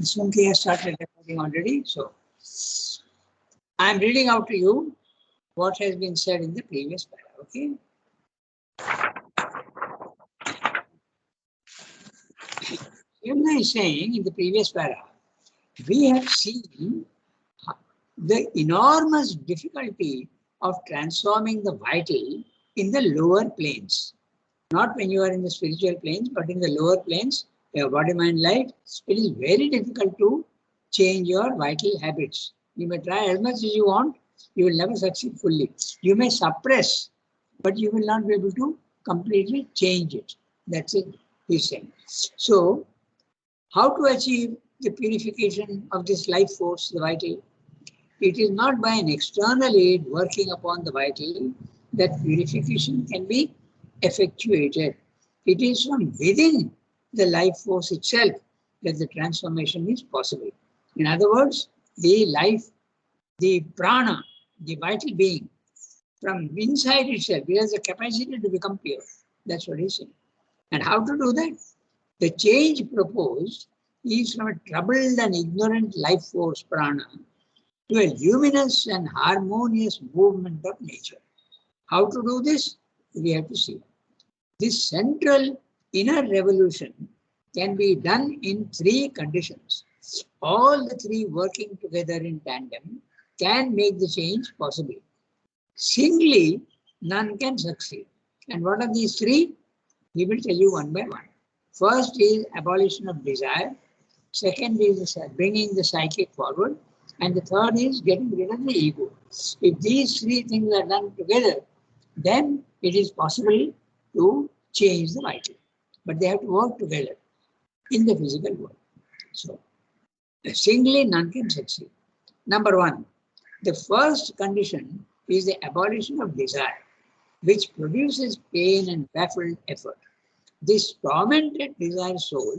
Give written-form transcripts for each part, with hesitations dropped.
Sunki has started recording already. So I am reading out to you what has been said in the previous paragraph. Okay. Yamuna is saying in the previous paragraph, we have seen the enormous difficulty of transforming the vital in the lower planes. Not when you are in the spiritual planes, but in the lower planes, your body, mind, life, it is very difficult to change your vital habits. You may try as much as you want, you will never succeed fully. You may suppress, but you will not be able to completely change it. That's it, he's saying. So, how to achieve the purification of this life force, the vital? It is not by an external aid working upon the vital that purification can be effectuated. It is from within the life force itself that the transformation is possible. In other words, the life, the prana, the vital being, from inside itself, it has the capacity to become pure. That's what he's saying. And how to do that? The change proposed is from a troubled and ignorant life force, prana, to a luminous and harmonious movement of nature. How to do this? We have to see. This central inner revolution can be done in three conditions. All the three working together in tandem can make the change possible. Singly, none can succeed. And what are these three? We will tell you one by one. First is abolition of desire. Second is bringing the psychic forward. And the third is getting rid of the ego. If these three things are done together, then it is possible to change the vital. But they have to work together in the physical world. So, singly none can succeed. Number one, the first condition is the abolition of desire, which produces pain and baffled effort. This tormented desire soul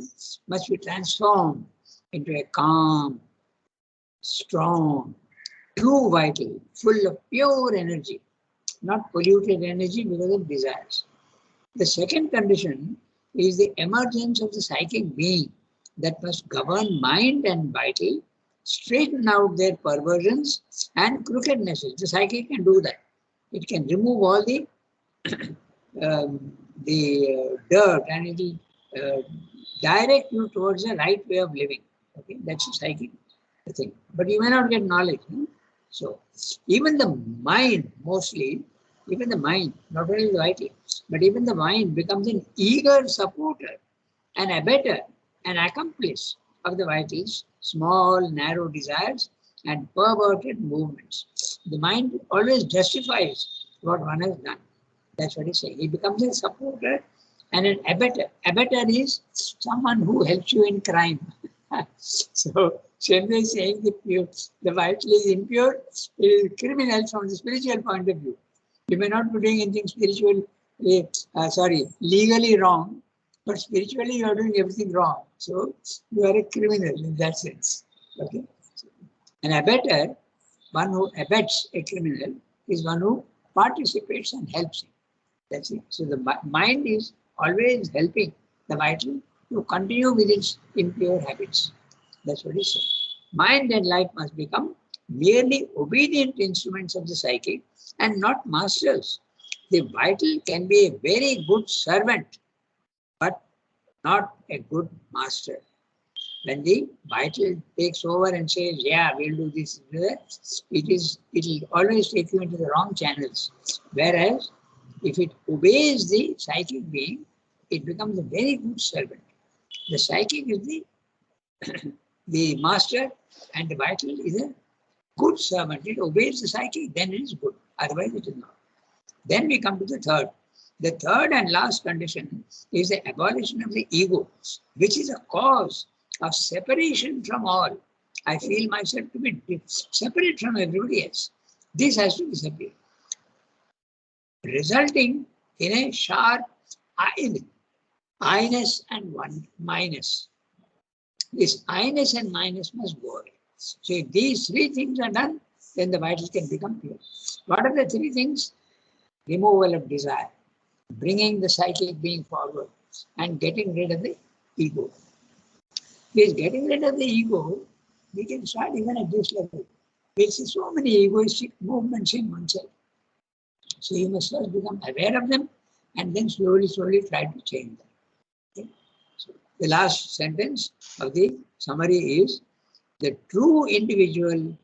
must be transformed into a calm, strong, true vital, full of pure energy, not polluted energy because of desires. The second condition is the emergence of the psychic being that must govern mind and vital, straighten out their perversions and crookednesses. The psychic can do that. It can remove all the dirt and it will direct you towards the right way of living. Okay, that's the psychic thing. But you may not get knowledge. So, even the mind, mostly, even the mind, not only the vital, but even the mind becomes an eager supporter, an abettor, an accomplice of the vital's small, narrow desires and perverted movements. The mind always justifies what one has done. That's what he's saying. He becomes a supporter and an abettor. Abettor is someone who helps you in crime. So, Shendra is saying the vital is impure, it is criminal from the spiritual point of view. You may not be doing anything legally wrong, but spiritually you are doing everything wrong. So, you are a criminal in that sense. Okay. An abettor, one who abets a criminal, is one who participates and helps him. That's it. So, the mind is always helping the vital to continue with its impure habits. That's what he said. Mind and life must become merely obedient instruments of the psychic and not masters. The vital can be a very good servant, but not a good master. When the vital takes over and says, yeah, we'll do this, it will always take you into the wrong channels. Whereas, if it obeys the psychic being, it becomes a very good servant. The psychic is the master and the vital is a good servant. It obeys the psychic, then it is good. Otherwise, it is not. Then we come to the third. The third and last condition is the abolition of the ego, which is a cause of separation from all. I feel myself to be separate from everybody else. This has to disappear, resulting in a sharp I-ness and one minus. This I-ness and minus must go away. So if these three things are done, then the vital can become pure. What are the three things? Removal of desire, bringing the psychic being forward, and getting rid of the ego. With getting rid of the ego, we can start even at this level. We see so many egoistic movements in oneself. So you must first become aware of them and then slowly, slowly try to change them. Okay? So the last sentence of the summary is the true individual,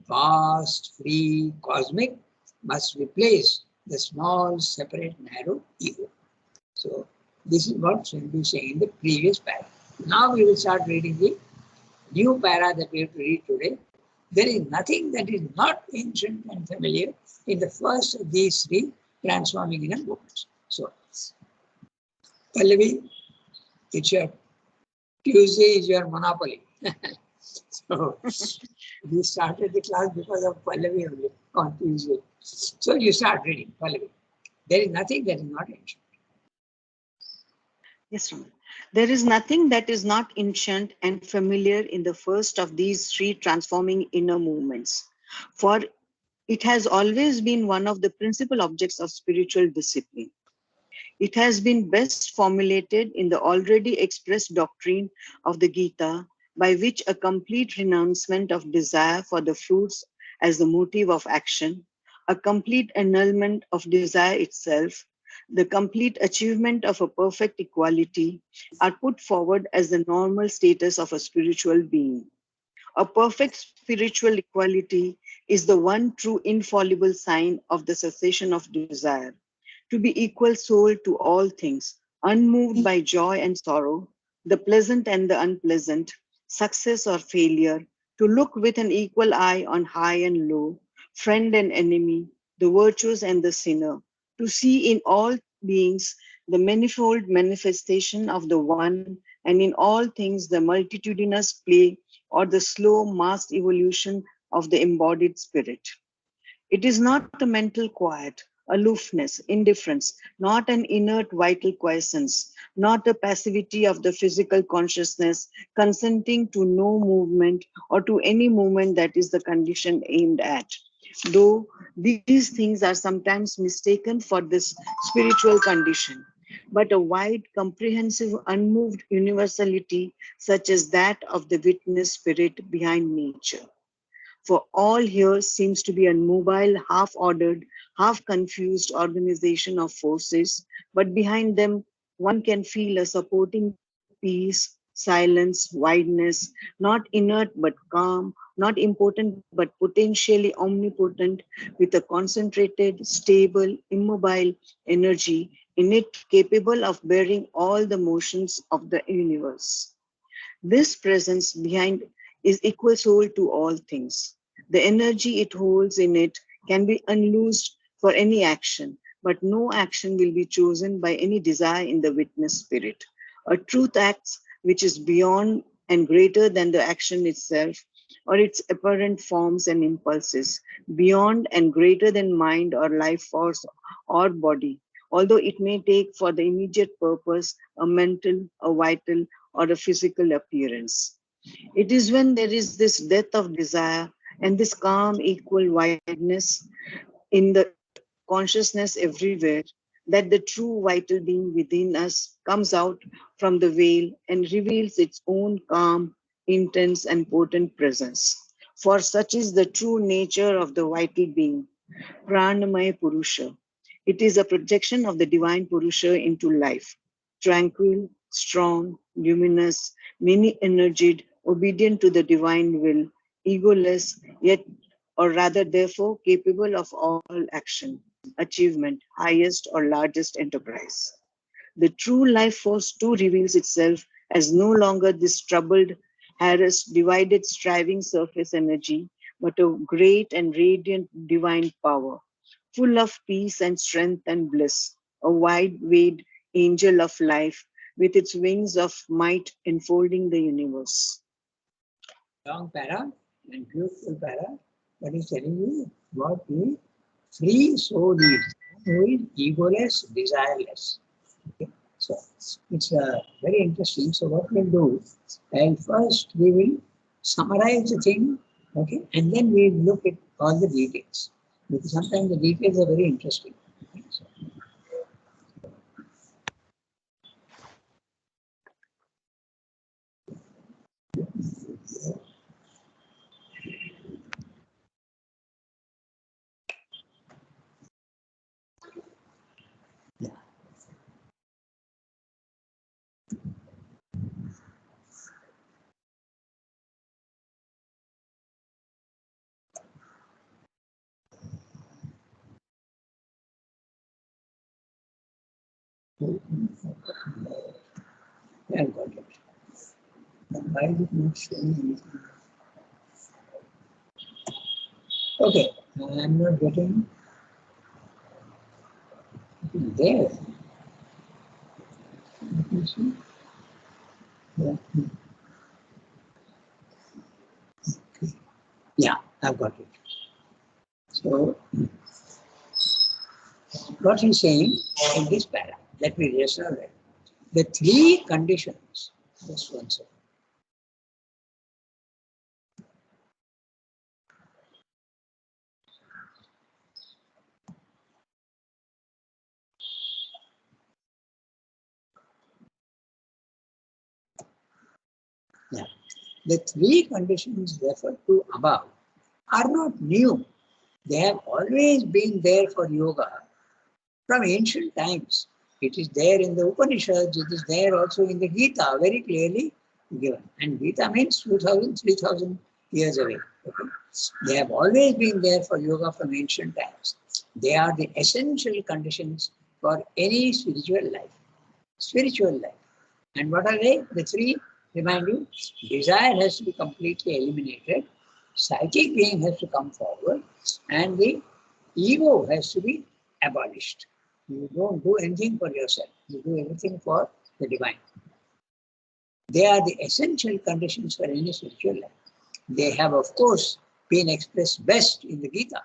vast, free, cosmic, must replace the small, separate, narrow ego. So this is what Srindu is saying in the previous paragraph. Now we will start reading the new para that we have to read today. There is nothing that is not ancient and familiar in the first of these three transforming inner movements. So, Pallavi, it's your Tuesday is your monopoly. So, we started the class because of Pallavi only on Tuesday. So, you start reading Pallavi. There is nothing that is not ancient. Yes, Raman. There is nothing that is not ancient and familiar in the first of these three transforming inner movements, for it has always been one of the principal objects of spiritual discipline. It has been best formulated in the already expressed doctrine of the Gita, by which a complete renouncement of desire for the fruits as the motive of action, a complete annulment of desire itself, the complete achievement of a perfect equality are put forward as the normal status of a spiritual being. A perfect spiritual equality is the one true infallible sign of the cessation of desire. To be equal soul to all things, unmoved by joy and sorrow, the pleasant and the unpleasant, success or failure, to look with an equal eye on high and low, friend and enemy, the virtuous and the sinner, to see in all beings the manifold manifestation of the one, and in all things the multitudinous play or the slow massed evolution of the embodied spirit. It is not a mental quiet, aloofness, indifference, not an inert vital quiescence, not a passivity of the physical consciousness consenting to no movement or to any movement that is the condition aimed at. Though these things are sometimes mistaken for this spiritual condition, but a wide, comprehensive, unmoved universality such as that of the witness spirit behind nature. For all here seems to be a mobile, half ordered, half confused organization of forces, but behind them one can feel a supporting peace, silence, wideness, not inert but calm, not impotent but potentially omnipotent, with a concentrated, stable, immobile energy in it capable of bearing all the motions of the universe. This presence behind is equal soul to all things. The energy it holds in it can be unloosed for any action, but no action will be chosen by any desire in the witness spirit. A truth acts which is beyond and greater than the action itself or its apparent forms and impulses, beyond and greater than mind or life force or body, although it may take for the immediate purpose a mental, a vital, or a physical appearance. It is when there is this death of desire and this calm, equal wideness in the consciousness everywhere that the true vital being within us comes out from the veil and reveals its own calm, intense, and potent presence. For such is the true nature of the vital being, Pranamaya Purusha. It is a projection of the divine Purusha into life, tranquil, strong, luminous, many energied, obedient to the divine will, egoless, yet, or rather, therefore, capable of all action, achievement, highest or largest enterprise. The true life force too reveals itself as no longer this troubled, harassed, divided, striving surface energy, but a great and radiant divine power, full of peace and strength and bliss, a wide-winged angel of life with its wings of might enfolding the universe. Long para and beautiful para, but he's telling you what the free soul is, who is egoless, desireless. Okay? So it's very interesting. So what we'll do, and first we will summarize the thing, okay, and then we look at all the details. Because sometimes the details are very interesting. Okay? So, Yeah, got it. Why is it not showing anything? Okay, I'm not getting there. Let me see. Yeah. Yeah, I've got it. So, what he's saying in this paragraph, let me reassure it. The three conditions, just one second. Yeah. The three conditions referred to above are not new. They have always been there for yoga from ancient times. It is there in the Upanishads, it is there also in the Gita, very clearly given. And Gita means 2000, 3000 years away. Okay? They have always been there for yoga from ancient times. They are the essential conditions for any spiritual life. Spiritual life. And what are they? The three, remind you, desire has to be completely eliminated, psychic being has to come forward, and the ego has to be abolished. You don't do anything for yourself, you do everything for the divine. They are the essential conditions for any spiritual life. They have, of course, been expressed best in the Gita.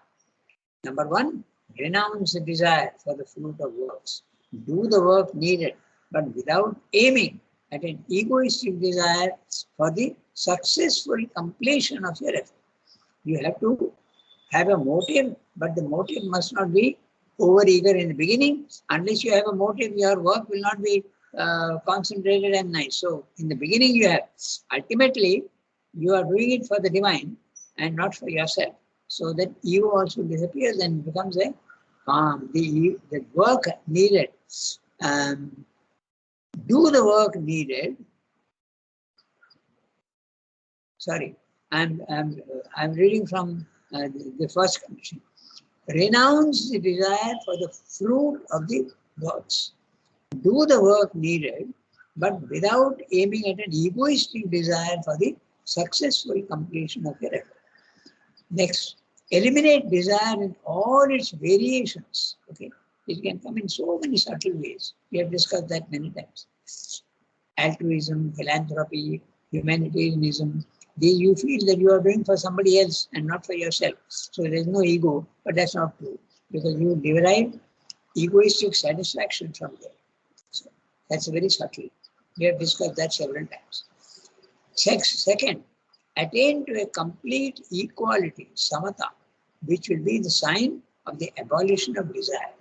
Number one, renounce the desire for the fruit of works. Do the work needed, but without aiming at an egoistic desire for the successful completion of your effort. You have to have a motive, but the motive must not be over-eager in the beginning. Unless you have a motive, your work will not be concentrated and nice. So in the beginning you have, ultimately you are doing it for the divine and not for yourself. So that ego also disappears and becomes a calm. The work needed, do the work needed. Sorry, I'm reading from the first condition. Renounce the desire for the fruit of the works. Do the work needed, but without aiming at an egoistic desire for the successful completion of your effort. Next, eliminate desire in all its variations. Okay, it can come in so many subtle ways. We have discussed that many times. Altruism, philanthropy, humanitarianism. These you feel that you are doing for somebody else and not for yourself. So there is no ego, but that's not true because you derive egoistic satisfaction from there. So that's very subtle. We have discussed that several times. Second, attain to a complete equality, samatha, which will be the sign of the abolition of desire.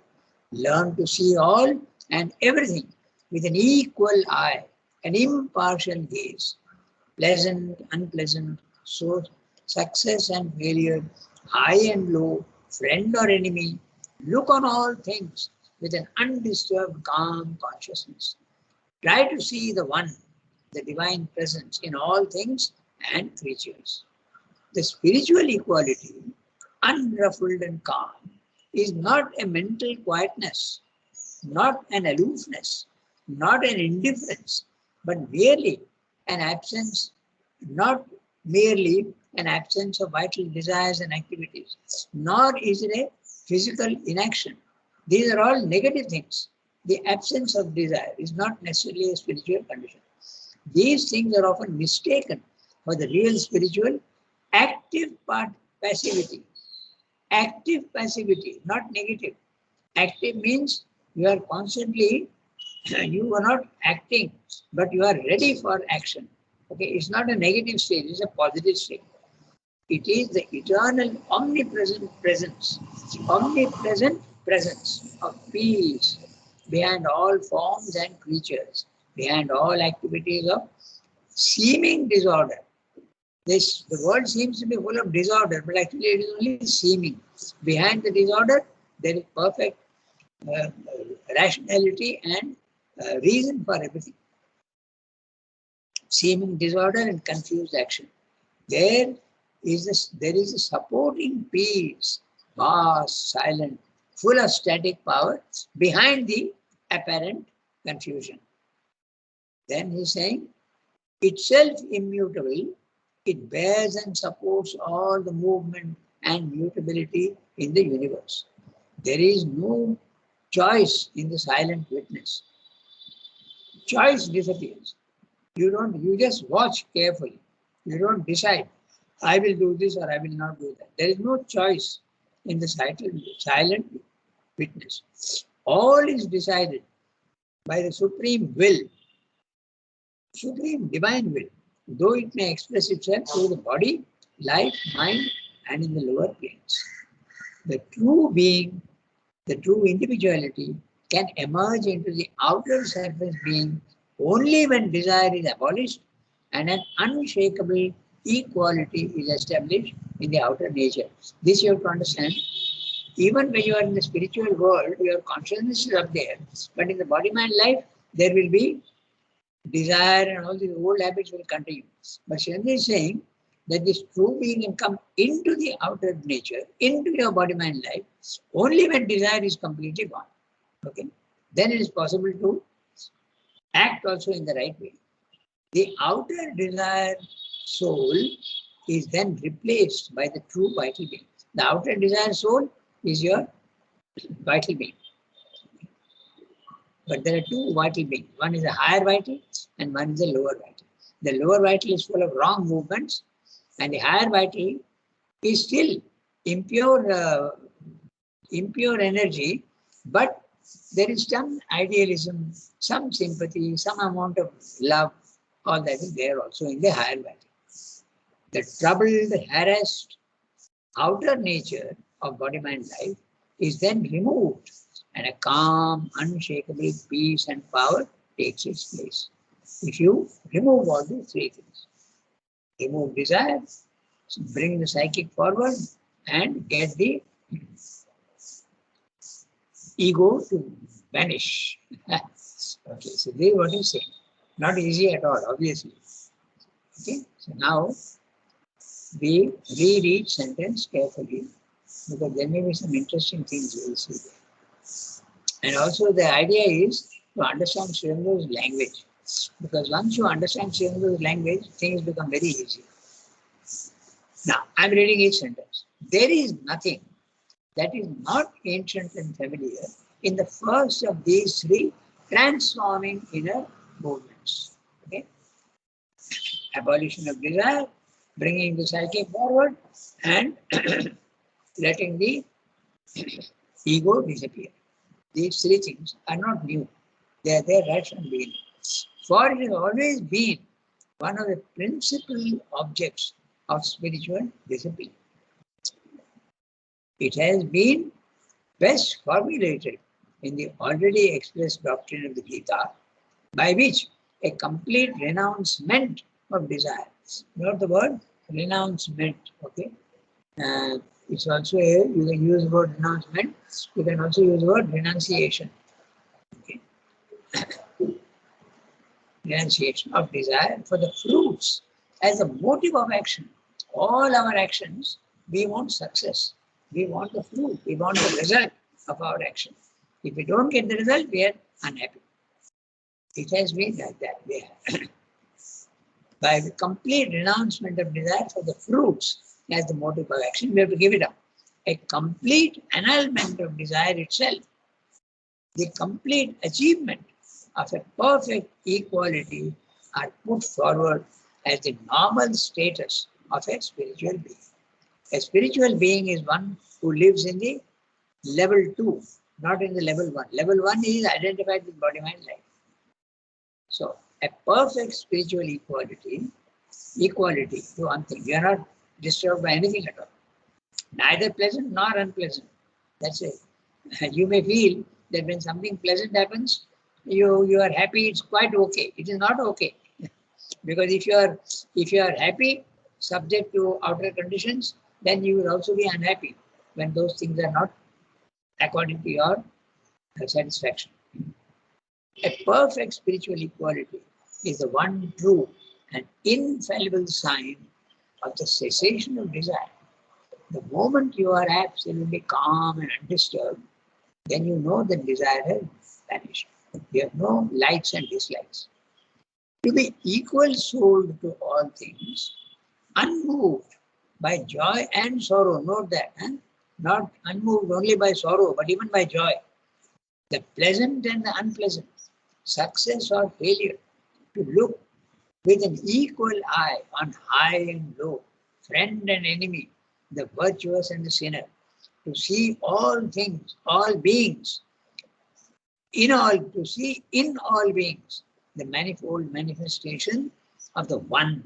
Learn to see all and everything with an equal eye, an impartial gaze, pleasant, unpleasant, so success and failure, high and low, friend or enemy. Look on all things with an undisturbed, calm consciousness. Try to see the one, the divine presence in all things and creatures. The spiritual equality, unruffled and calm, is not a mental quietness, not an aloofness, not an indifference, but merely an absence, not merely an absence of vital desires and activities, nor is it a physical inaction. These are all negative things. The absence of desire is not necessarily a spiritual condition. These things are often mistaken for the real spiritual active part, passivity. Active passivity, not negative. Active means you are constantly, you are not acting, but you are ready for action. Okay, it's not a negative state, it's a positive state. It is the eternal omnipresent presence of peace behind all forms and creatures, behind all activities of seeming disorder. The world seems to be full of disorder, but actually it is only seeming. Behind the disorder, there is perfect rationality and reason for everything. Seeming disorder and confused action. There is a supporting peace, vast, silent, full of static power behind the apparent confusion. Then he's saying, itself immutable, it bears and supports all the movement and mutability in the universe. There is no choice in the silent witness. Choice disappears. You just watch carefully. You don't decide, I will do this or I will not do that. There is no choice in the silent witness. All is decided by the supreme will, supreme divine will, though it may express itself through the body, life, mind, and in the lower planes. The true being, the true individuality can emerge into the outer surface being only when desire is abolished and an unshakable equality is established in the outer nature. This you have to understand. Even when you are in the spiritual world, your consciousness is up there, but in the body-mind life, there will be desire and all these old habits will continue. But Shri is saying that this true being can come into the outer nature, into your body-mind life, only when desire is completely gone. Okay? Then it is possible to act also in the right way. The outer desire soul is then replaced by the true vital being. The outer desire soul is your vital being. But there are two vital beings. One is a higher vital and one is a lower vital. The lower vital is full of wrong movements and the higher vital is still impure energy, but there is some idealism, some sympathy, some amount of love, all that is there also in the higher vital. The troubled, harassed outer nature of body-mind life is then removed and a calm, unshakable peace and power takes its place. If you remove all these three things, remove desire, bring the psychic forward and get the ego to vanish. Okay, so this is what he's saying. Not easy at all, obviously. Okay, so now we read each sentence carefully because there may be some interesting things we will see there. And also the idea is to understand Sri Aurobindo language, because once you understand Sri Aurobindo language, things become very easy. Now, I am reading each sentence. There is nothing that is not ancient and familiar in the first of these three transforming inner movements. Okay? Abolition of desire, bringing the psyche forward, and letting the ego disappear. These three things are not new. They are there right from the beginning. For it has always been one of the principal objects of spiritual discipline. It has been best formulated in the already expressed doctrine of the Gita, by which a complete renouncement of desire. Note the word renouncement. Okay, it's also here. You can use the word renouncement. You can also use the word renunciation. Okay, renunciation of desire for the fruits as a motive of action. All our actions, we want success. We want the fruit. We want the result of our action. If we don't get the result, we are unhappy. It has been like that. By the complete renouncement of desire for the fruits as the motive of action, we have to give it up. A complete annulment of desire itself, the complete achievement of a perfect equality are put forward as the normal status of a spiritual being. A spiritual being is one who lives in the level 2, not in the level 1. Level 1 is identified with body-mind life. So, a perfect spiritual equality to one thing. You are not disturbed by anything at all. Neither pleasant nor unpleasant. That's it. You may feel that when something pleasant happens, you are happy, it's quite okay. It is not okay. Because if you are happy, subject to outer conditions, then you will also be unhappy when those things are not according to your satisfaction. A perfect spiritual equality is the one true and infallible sign of the cessation of desire. The moment you are absolutely calm and undisturbed, then you know that desire has vanished. You have no likes and dislikes. To be equal souled to all things, unmoved by joy and sorrow. Note that, not unmoved only by sorrow, but even by joy. The pleasant and the unpleasant, success or failure, to look with an equal eye on high and low, friend and enemy, the virtuous and the sinner, to see all things, all beings, to see in all beings the manifold manifestation of the one,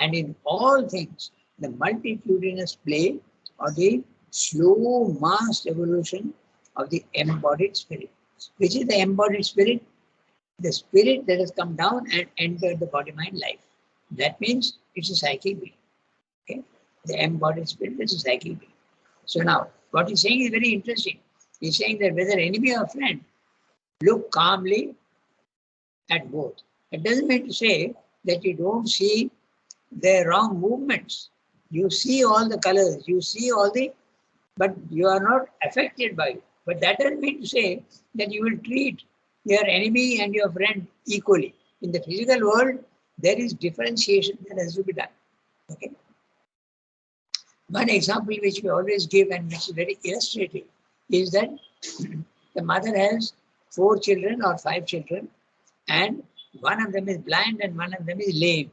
and in all things the multitudinous play of the slow mass evolution of the embodied spirit. Which is the embodied spirit? The spirit that has come down and entered the body-mind life. That means it's a psychic being. Okay? The embodied spirit is a psychic being. So now, what he's saying is very interesting. He's saying that whether enemy or friend, look calmly at both. It doesn't mean to say that you don't see the wrong movements. You see all the colors, you see all the, but you are not affected by it. But that doesn't mean to say that you will treat your enemy and your friend equally. In the physical world, there is differentiation that has to be done. Okay. One example which we always give and which is very illustrative is that the mother has 4 children or 5 children, and one of them is blind and one of them is lame.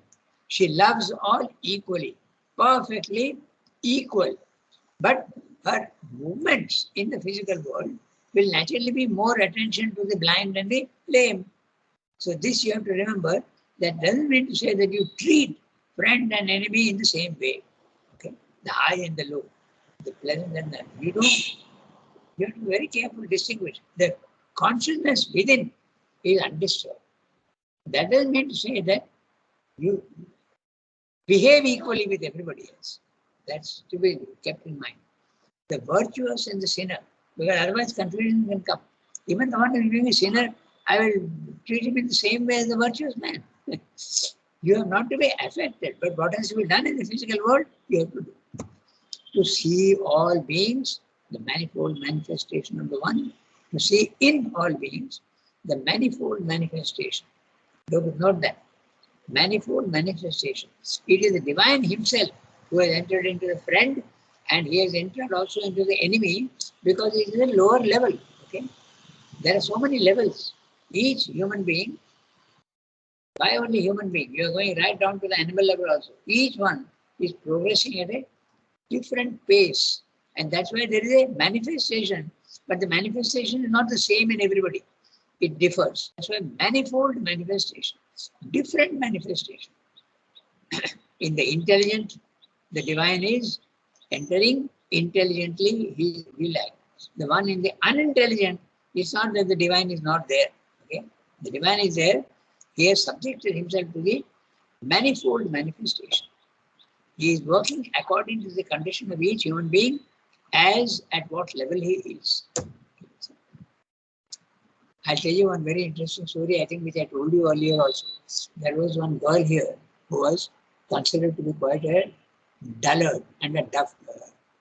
She loves all equally, perfectly equal. But her movements in the physical world will naturally be more attention to the blind and the lame. So this you have to remember. That doesn't mean to say that you treat friend and enemy in the same way. Okay, the high and the low, the pleasant and the you don't. You have to be very careful to distinguish. The consciousness within is undisturbed. That doesn't mean to say that you behave equally with everybody else. That's to be kept in mind. The virtuous and the sinner, because otherwise confusion can come. Even the one who is being a sinner, I will treat him in the same way as the virtuous man. You have not to be affected, but what has to be done in the physical world, you have to do. To see all beings, the manifold manifestation of the one, to see in all beings, the manifold manifestation. Don't note that. Manifold manifestation. It is the divine himself who has entered into the friend, and he has entered also into the enemy because it is a lower level. Okay, there are so many levels. Each human being, why only human being? You are going right down to the animal level also. Each one is progressing at a different pace, and that's why there is a manifestation. But the manifestation is not the same in everybody. It differs. That's why manifold manifestation, different manifestation. In the intelligent, the divine is entering intelligently, he will act. The one in the unintelligent, it's not that the divine is not there. Okay? The divine is there. He has subjected himself to the manifold manifestation. He is working according to the condition of each human being as at what level he is. I'll tell you one very interesting story, I think, which I told you earlier also. There was one girl here who was considered to be quite a dullard and a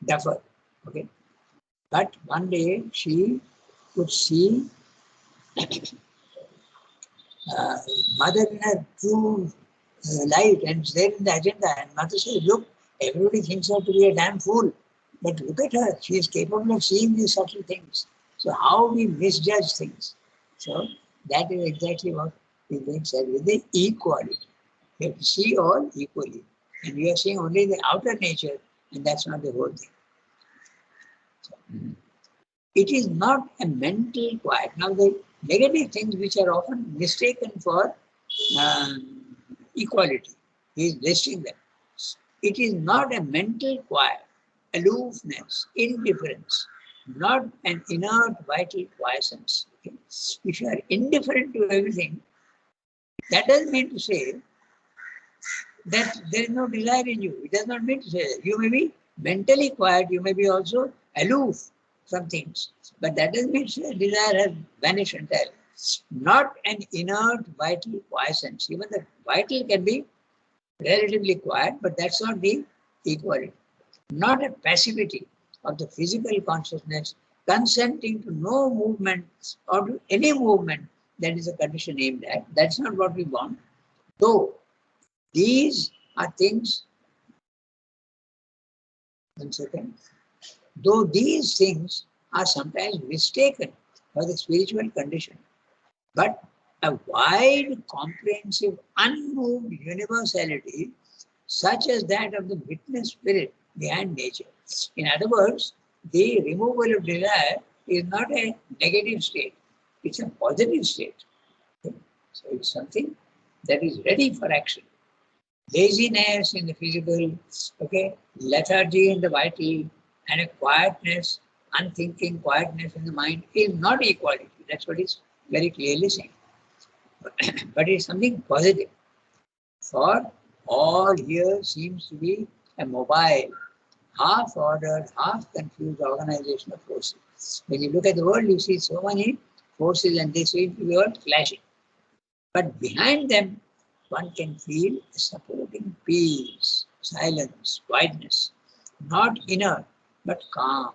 duffer. Okay. But one day she could see mother in her true light, and it's there in the agenda. And mother says, look, everybody thinks her to be a damn fool. But look at her. She is capable of seeing these subtle things. So how we misjudge things. So that is exactly what is being said with the equality. You have to see all equally. And we are seeing only the outer nature, and that's not the whole thing. So, it is not a mental quiet. Now, the negative things which are often mistaken for equality, he is listing them. It is not a mental quiet, aloofness, indifference, not an inert vital quiescence. Okay? If you are indifferent to everything, that doesn't mean to say that there is no desire in you. It does not mean to say that. You may be mentally quiet, you may be also aloof from things, but that doesn't mean to say desire has vanished entirely. Not an inert vital quiescence. Even the vital can be relatively quiet, but that's not the equality. Not a passivity of the physical consciousness consenting to no movement or to any movement that is the condition aimed at. That's not what we want. Though these are things, one second, though these things are sometimes mistaken for the spiritual condition, but a wide, comprehensive, unmoved universality, such as that of the witness spirit behind nature. In other words, the removal of desire is not a negative state, it's a positive state. Okay? So it's something that is ready for action. Laziness in the physical, okay, lethargy in the vital, and a quietness, unthinking quietness in the mind is not equality. That's what it's very clearly saying. But it's something positive. For all here seems to be a mobile, half-ordered, half-confused organization of forces. When you look at the world, you see so many forces and they seem to be all clashing. But behind them, one can feel a supporting peace, silence, quietness, not inert, but calm,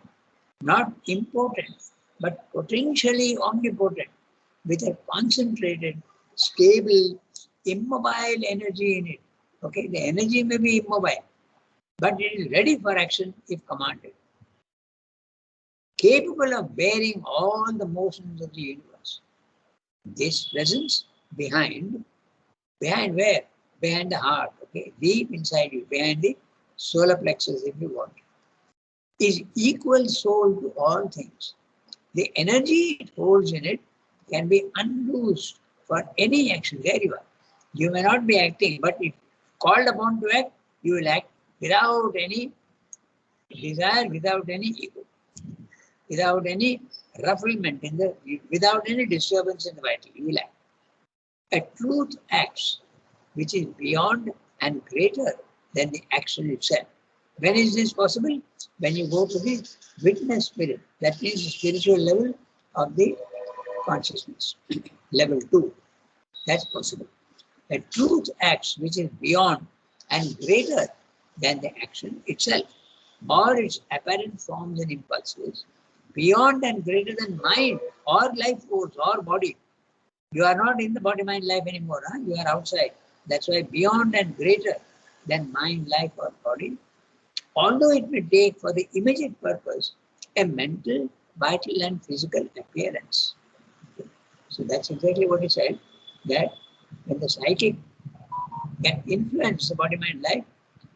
not impotent, but potentially omnipotent, with a concentrated, stable, immobile energy in it. Okay, the energy may be immobile, but it is ready for action if commanded. Capable of bearing all the motions of the universe. This presence behind where? Behind the heart, okay, deep inside you, behind the solar plexus if you want, is equal soul to all things. The energy it holds in it can be unloosed for any action. There you are. You may not be acting, but if called upon to act, you will act without any desire, without any ego, without any rufflement without any disturbance in the vital. You will act. A truth acts, which is beyond and greater than the action itself. When is this possible? When you go to the witness spirit, that means the spiritual level of the consciousness, level 2. That's possible. A truth acts which is beyond and greater than the action itself, or its apparent forms and impulses, beyond and greater than mind or life force or body. You are not in the body, mind, life anymore. Huh? You are outside. That's why beyond and greater than mind, life or body, although it may take for the immediate purpose a mental, vital and physical appearance. So that's exactly what he said, that when the psychic can influence the body, mind, life,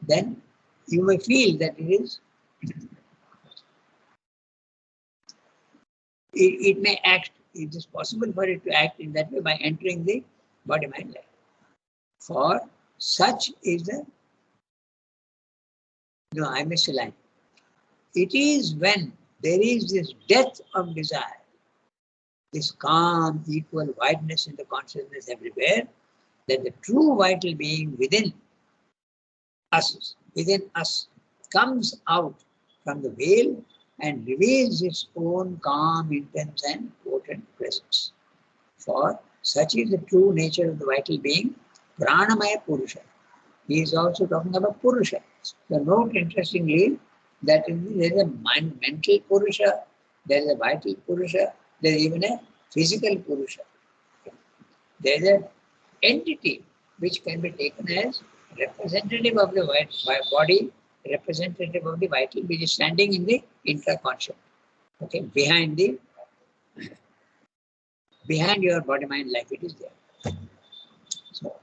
then you may feel that it may act, it is possible for it to act in that way by entering the body, mind, life. For such is the, no, I missed a line. It is when there is this depth of desire, this calm, equal wideness in the consciousness everywhere, that the true vital being within us, comes out from the veil and reveals its own calm, intense and potent presence. For such is the true nature of the vital being, Pranamaya Purusha. He is also talking about Purusha. So note interestingly that there is a mental Purusha, there is a vital Purusha, there is even a physical Purusha. There is an entity which can be taken as representative of the body, representative of the vital, which is standing in the intraconscious. Okay, behind your body, mind, life, it is there. So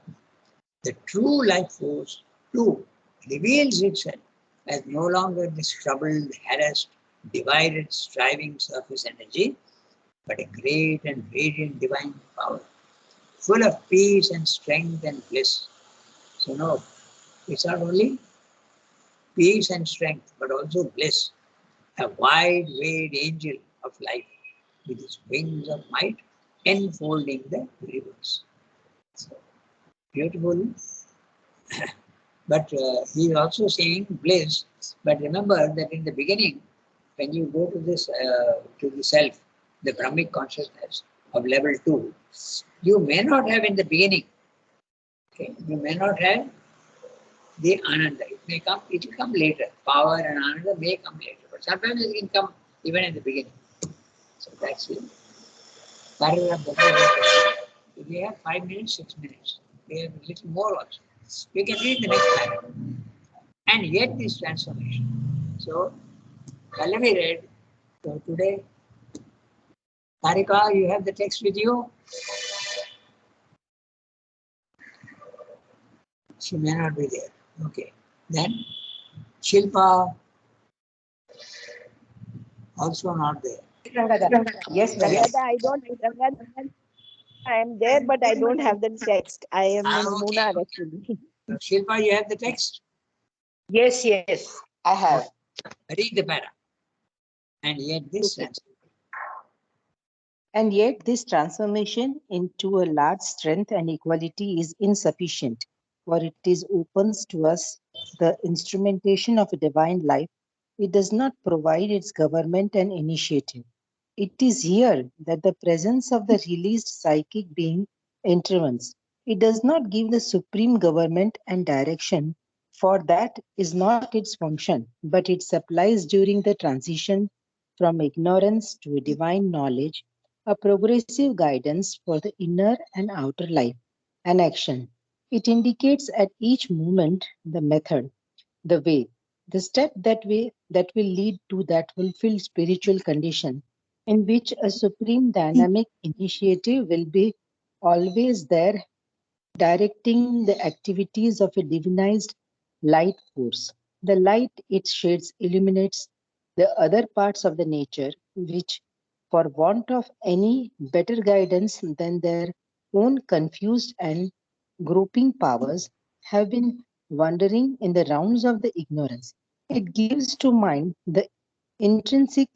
the true life force too reveals itself as no longer this troubled, harassed, divided, striving surface energy, but a great and radiant divine power, full of peace and strength and bliss. So no, it's not only peace and strength, but also bliss, a wide-wayed angel of life with its wings of might enfolding the universe. So, beautiful. But he is also saying bliss. But remember that in the beginning, when you go to this, to the self, the Brahmic consciousness of level 2, you may not have in the beginning, okay, you may not have the Ananda. It will come later. Power and Ananda may come later. But sometimes it can come even in the beginning. So that's it. paragraph that I wrote. We have 5 minutes, 6 minutes. We have a little more also. We can read the next paragraph. And yet this transformation. So, Pallavi read. So today, Tarika, you have the text with you? She may not be there. Okay. Then, Shilpa, also not there. Yes, Rangada, I don't. Rangada, I am there, but I don't have the text. I am in Okay. Munnar actually. Shilpa, you have the text? yes, I have. Read the para. And yet this Okay. And yet, this transformation into a large strength and equality is insufficient, for it is opens to us the instrumentation of a divine life. It does not provide its government and initiative. It is here that the presence of the released psychic being intervenes. It does not give the supreme government and direction, for that is not its function, but it supplies during the transition from ignorance to a divine knowledge a progressive guidance for the inner and outer life and action. It indicates at each moment the method, the way, the step that will lead to that fulfilled spiritual condition in which a supreme dynamic initiative will be always there directing the activities of a divinized light force. The light it shades illuminates the other parts of the nature, which, for want of any better guidance than their own confused and groping powers, have been wandering in the rounds of the ignorance. It gives to mind the intrinsic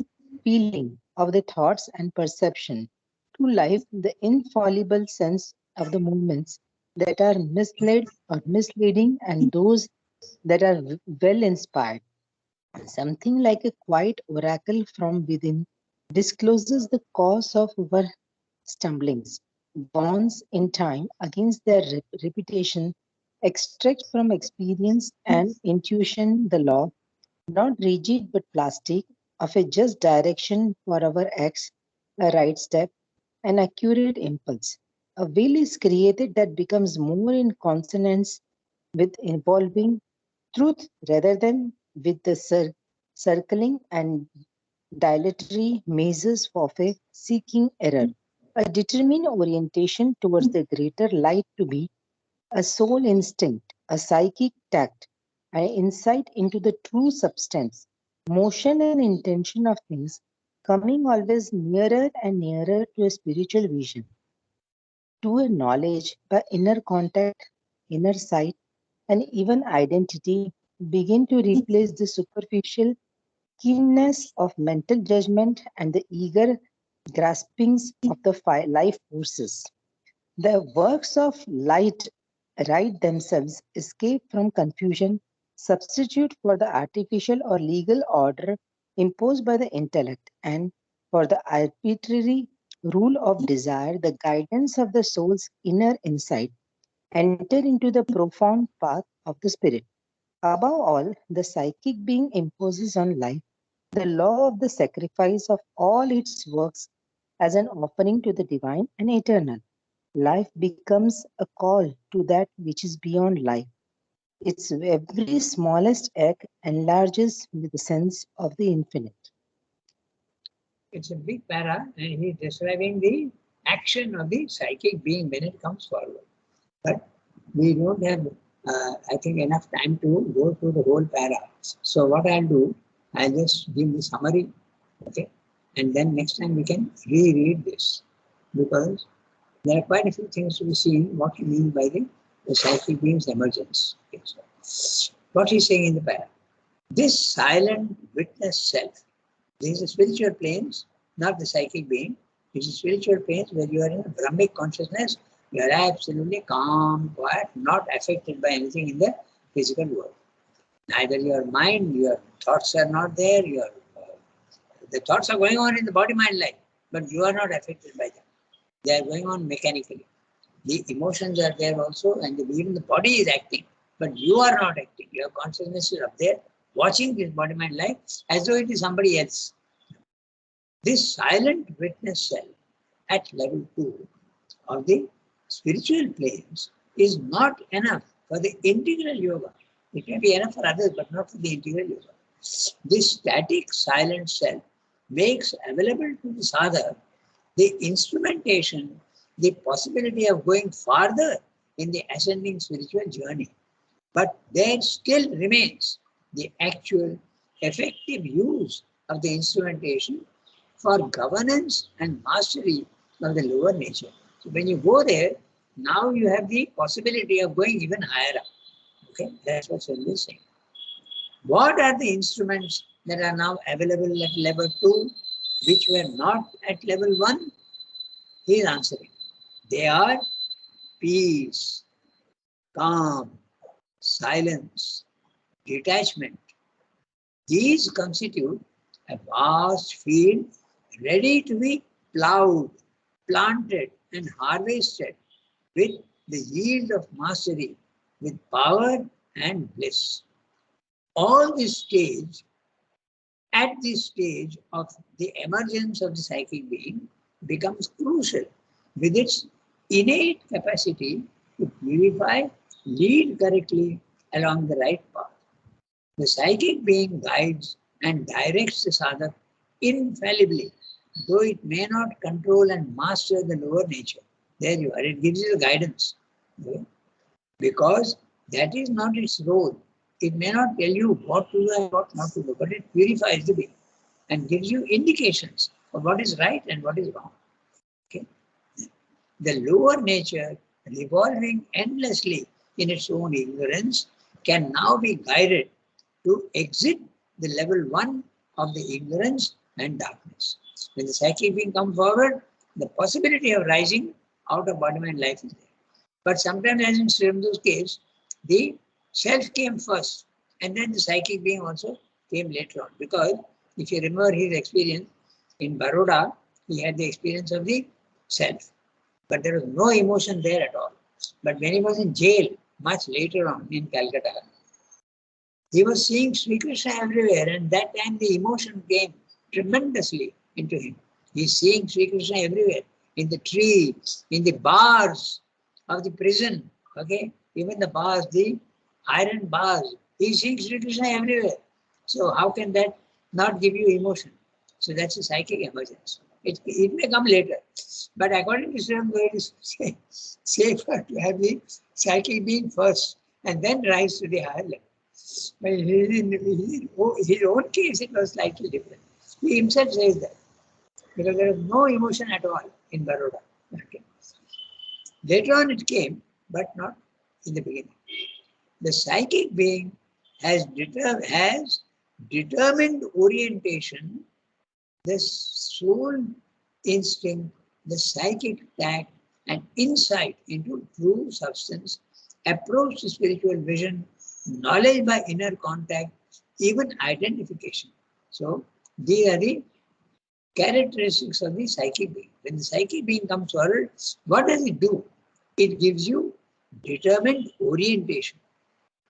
feeling of the thoughts and perception, to life the infallible sense of the movements that are misled or misleading and those that are well inspired. Something like a quiet oracle from within discloses the cause of our stumblings, warns in time against their repetition, extracts from experience and intuition the law, not rigid but plastic, of a just direction for our acts, a right step, an accurate impulse. A will is created that becomes more in consonance with evolving truth rather than with the circling and dilatory mazes of a seeking error. A determined orientation towards the greater light to be a soul instinct, a psychic tact, an insight into the true substance, motion and intention of things, coming always nearer and nearer to a spiritual vision, to a knowledge by inner contact, inner sight, and even identity begin to replace the superficial keenness of mental judgment and the eager graspings of the life forces. The works of light right themselves escape from confusion, substitute for the artificial or legal order imposed by the intellect, and for the arbitrary rule of desire, the guidance of the soul's inner insight, enter into the profound path of the spirit. Above all, the psychic being imposes on life the law of the sacrifice of all its works as an offering to the divine and eternal. Life becomes a call to that which is beyond life. Its every smallest act enlarges with the sense of the infinite. It's a big para, and he's describing the action of the psychic being when it comes forward. But we don't have, I think, enough time to go through the whole para. So what I'll do, I'll just give the summary, okay? And then next time we can reread this, because there are quite a few things to be seen what he means by the psychic being's emergence. Okay, so what he's saying in the para. This silent witness self, these are spiritual planes, not the psychic being. These are spiritual planes where you are in a Brahmic consciousness. You are absolutely calm, quiet, not affected by anything in the physical world. Neither your mind, your thoughts are not there. The thoughts are going on in the body-mind life, but you are not affected by them. They are going on mechanically. The emotions are there also, and even the body is acting, but you are not acting. Your consciousness is up there, watching this body-mind life as though it is somebody else. This silent witness self at level 2 of the spiritual planes is not enough for the integral yoga. It may be enough for others, but not for the integral yoga. This static, silent self makes available to the sadhak the instrumentation, the possibility of going farther in the ascending spiritual journey. But there still remains the actual effective use of the instrumentation for governance and mastery of the lower nature. So when you go there, now you have the possibility of going even higher up. Okay, that's what Swami is saying. What are the instruments that are now available at level 2, which were not at level 1? He is answering. They are peace, calm, silence, detachment. These constitute a vast field ready to be plowed, planted, and harvested with the yield of mastery, with power and bliss. All this stage, at this stage of the emergence of the psychic being, becomes crucial with its innate capacity to purify, lead correctly along the right path. The psychic being guides and directs the sadhak infallibly, though it may not control and master the lower nature. There you are, it gives you the guidance. Okay? Because that is not its role. It may not tell you what to do and what not to do, but it purifies the being and gives you indications of what is right and what is wrong. Okay? The lower nature, revolving endlessly in its own ignorance, can now be guided to exit the level 1 of the ignorance and darkness. When the psychic being comes forward, the possibility of rising out of body-mind life is there. But sometimes, as in Sri Aurobido's case, the self came first, and then the psychic being also came later on. Because if you remember his experience in Baroda, he had the experience of the self, but there was no emotion there at all. But when he was in jail, much later on in Calcutta, he was seeing Sri Krishna everywhere, and that time the emotion came tremendously into him. He's seeing Sri Krishna everywhere, in the tree, in the bars of the prison, okay? Even the bars, the iron bars, he's seeing Sri Krishna everywhere. So how can that not give you emotion? So that's a psychic emergence. It may come later. But according to Sri Aurobindo, it is safer to have the psychic being first and then rise to the higher level. But in his own case, it was slightly different. He himself says that. Because there was no emotion at all in Baroda. Okay. Later on it came, but not in the beginning. The psychic being has determined orientation, the soul instinct, the psychic tact, and insight into true substance, approach to spiritual vision, knowledge by inner contact, even identification. So these are the characteristics of the psychic being. When the psychic being comes forward, what does it do? It gives you determined orientation.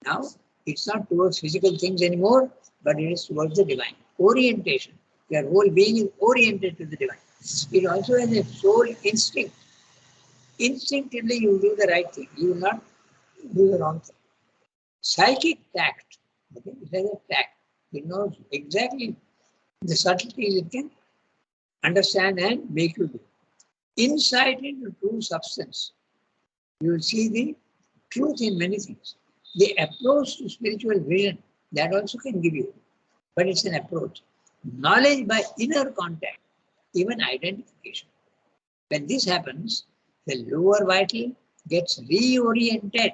Now, it's not towards physical things anymore, but it is towards the divine. Orientation. Your whole being is oriented to the divine. It also has a soul instinct. Instinctively, you do the right thing. You will not do the wrong thing. Psychic tact. Okay? It has a tact. It knows exactly the subtleties it can understand and make you do. Insight into true substance. You will see the truth in many things. The approach to spiritual vision, that also can give you, but it's an approach. Knowledge by inner contact, even identification. When this happens, the lower vital gets reoriented,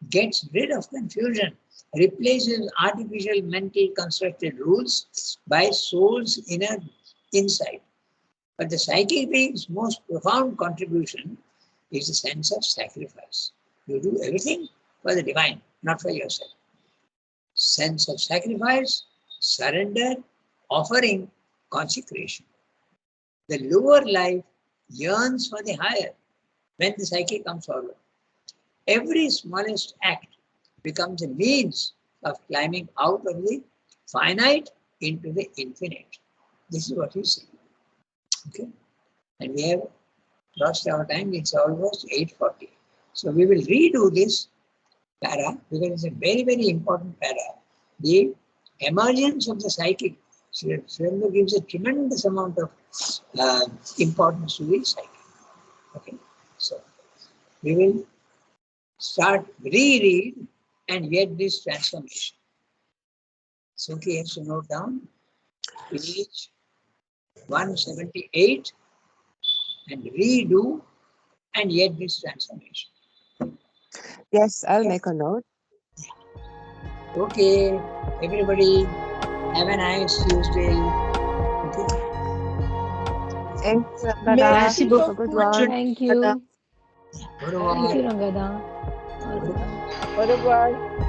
gets rid of confusion, replaces artificial mental constructed rules by soul's inner insight. But the psychic being's most profound contribution is the sense of sacrifice. You do everything for the divine, not for yourself. Sense of sacrifice, surrender, offering, consecration. The lower life yearns for the higher when the psychic comes forward. Every smallest act becomes a means of climbing out of the finite into the infinite. This is what you see. Okay? And we have lost our time. It's almost 8:40. So we will redo this para because it's a very, very important para. The emergence of the psychic. Sri Aurobindo gives a tremendous amount of importance to the psychic. Okay, so we will start reread and get this transformation. Suki has to note down page 178 and redo and get this transformation. Yes, I'll make a note. Okay, everybody, have a nice Tuesday. Okay. Thank you, Merci Rangada. Have a beaucoup, good one. Thank you. Au revoir. Thank you, Rangada. Au revoir.